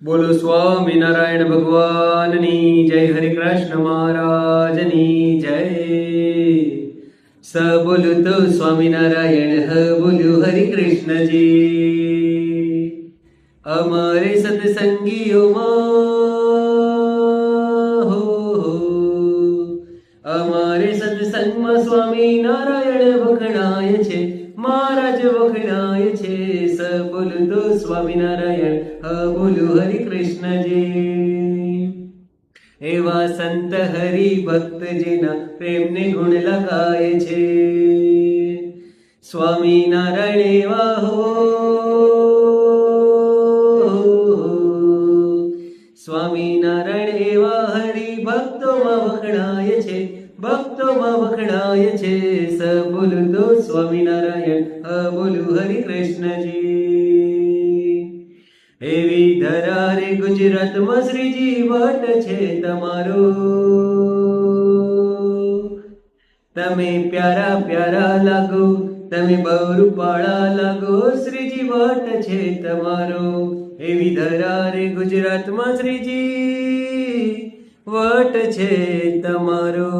બોલો સ્વામિનારાયણ ભગવાનની જય, હરે કૃષ્ણ મહારાજની જય. સ બોલું તો સ્વામિનારાયણ, હ બોલ્યું હરે કૃષ્ણજી. અમારે સત્સંગીઓમાં હો અમારે સત્સંગમાં સ્વામિનારાયણ વખણાય છે, મહારાજ વખણાય છે. સ બોલું તો સ્વામિનારાયણ, હ બોલું હરિ કૃષ્ણજી. એવા સંત હરિ ભક્ત જેના પ્રેમને ગુણ લગાય છે, સ્વામિનારાયણ એવા હો. સ્વામિનારાયણ એવા હરિ ભક્તોમાં વખણાય છે, ભક્તોમાં વખણાય છે. સ બોલું તો સ્વામિનારાયણ, હ બોલું હરિ કૃષ્ણજી. એવી ધરા રે ગુજરાતમાં શ્રીજી વટ છે તમારો, તમે પ્યારા પ્યારા લાગો, તમે બહુ રૂપાળા લાગો, શ્રીજી વટ છે તમારો. એવી ધરા રે ગુજરાતમાં શ્રીજી વટ છે તમારો.